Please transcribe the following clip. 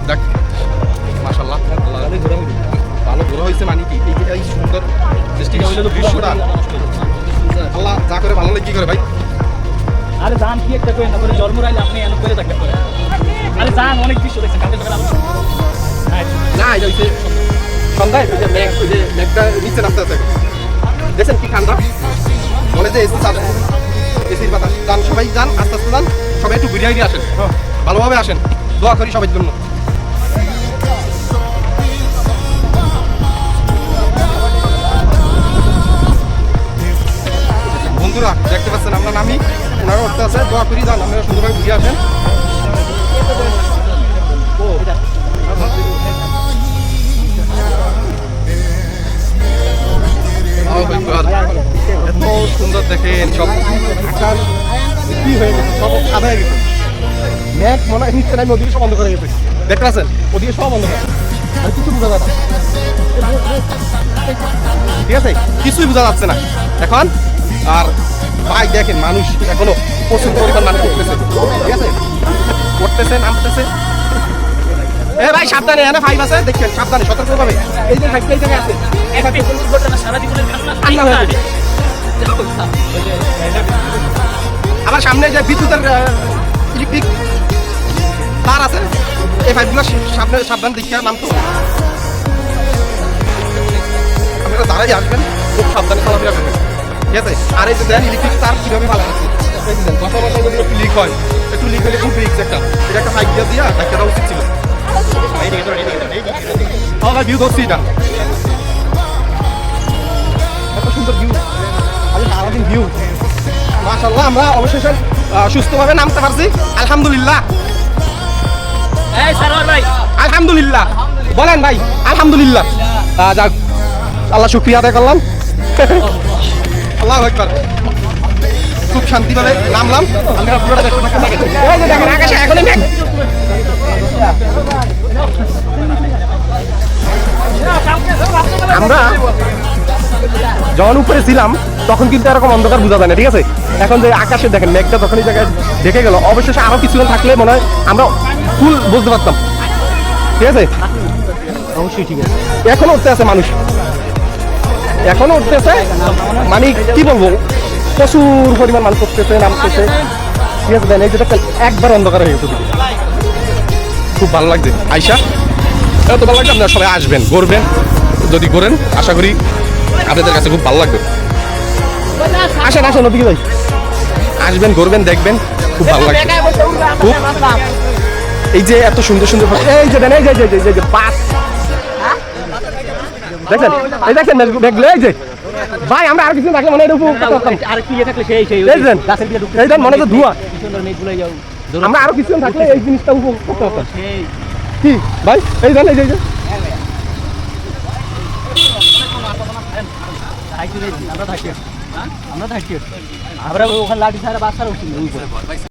দেখ মাশাআল্লাহ ভালো ঘোরা হয়েছে মানে কি এই সুন্দর দৃশ্যটা আল্লাহ যা করে ভালো লাগে কি করে ভাই আরে জান কি একটা করেন না করে জন্ম রাইলে আপনি এমন করে থাকতে পারেন আরে জান অনেক দৃশ্য দেখছেন কালকে সকালে না এই হচ্ছে সন্ধ্যায় ওই যে মেঘটা নিচে নামতে আছে দেখছেন কি ঠান্ডা মনে যে এসি চাল এসির বাতাস যান সবাই যান আস্তে আস্তে যান সবাই একটু ঘুরিয়ে আসেন ভালোভাবে আসেন দোয়া করি সবার জন্য বন্ধুরা দেখতে পাচ্ছেন আমরা নামি ওনারা উঠতে আছে দোয়া করি যান আপনারা সুন্দরভাবে ঘুরিয়ে আসেন এত সুন্দর দেখেন সব আকাশ কি হয়ে গেছে সব সাদা হয়ে গেছে ম্যাক মনে হয় নিচ্ছে না ওদিকে সব বন্ধ করে গেছে দেখতে পাচ্ছেন ওদিকে সব বন্ধ করে আর কিছু বোঝা যাচ্ছে ঠিক আছে কিছুই বোঝা যাচ্ছে না এখন আর ভাই দেখেন মানুষ এখনো প্রচুর পরিমাণ মানুষ করতেছে ঠিক আছে করতেছে নামতেছে এ ভাই সাবধানে এখানে ফাইভ আছে দেখছেন সাবধানে সতর্কভাবে এই যে ফাইভটা এই জায়গায় আছে আমার সামনে যে বিদ্যুতের ইলেকট্রিক তার আছে এই ফাইভগুলো সামনে সাবধান দেখে নামতো আপনারা দাঁড়াই আসবেন খুব সাবধানে চলাফেরা করবেন ঠিক আছে আর এই যে দেন ইলেকট্রিক তার কীভাবে ভালো আছে কথা বলতে যদি একটু লিক হয় একটু লিক হলে খুব রিক্স একটা এটা একটা ফাইভ দিয়ে দিয়া ডাক্তার দেওয়া উচিত ছিল ভিউ ধরছি এটা এত সুন্দর ভিউ আমি সারাদিন ভিউ মাশাআল্লাহ আমরা অবশেষে সুস্থভাবে নামতে পারছি আলহামদুলিল্লাহ আলহামদুলিল্লাহ বলেন ভাই আলহামদুলিল্লাহ যাক আল্লাহ শুকরিয়া আদায় করলাম আল্লাহু আকবার খুব শান্তিভাবে নামলাম আমরা পুরোটা দেখেন আকাশে এখনই মেঘ আমরা যখন উপরে ছিলাম তখন কিন্তু এরকম অন্ধকার বোঝা যায় না ঠিক আছে এখন যে আকাশে দেখেন মেঘটা তখন এই জায়গায় দেখে গেল অবশেষে আরো কিছুক্ষণ থাকলে মনে হয় আমরা ফুল বুঝতে পারতাম ঠিক আছে অবশ্যই ঠিক আছে এখনো উঠতে আছে মানুষ এখনো উঠতেছে মানে কি বলবো প্রচুর পরিমাণ মানুষ উঠতেছে নামতেছে ঠিক আছে দেন এই যেটা একবার অন্ধকার হয়ে গেছে খুব ভালো লাগছে আয়শা এত ভালো লাগছে আপনারা সবাই আসবেন ঘুরবেন যদি ঘোরেন আশা করি আপনাদের কাছে খুব ভালো লাগবে আসেন আসেন ওদিকে যাই আসবেন ঘুরবেন দেখবেন খুব ভালো লাগবে খুব এই যে এত সুন্দর সুন্দর এই যে দেন এই যে বাস দেখেন এই দেখেন দেখলে এই যে ভাই আমরা আর কিছু থাকলে মনে আর কি থাকলে সেই এই দেন মনে তো ধোঁয়া আমরা আরো কিছুক্ষণ থাকলে এই জিনিসটা উপভোগ করতে পারতাম কি ভাই এই দেন এই যে আমরা থাকি আমরা ওখানে লাঠি ছাড়া বাচ্চারা উঠছি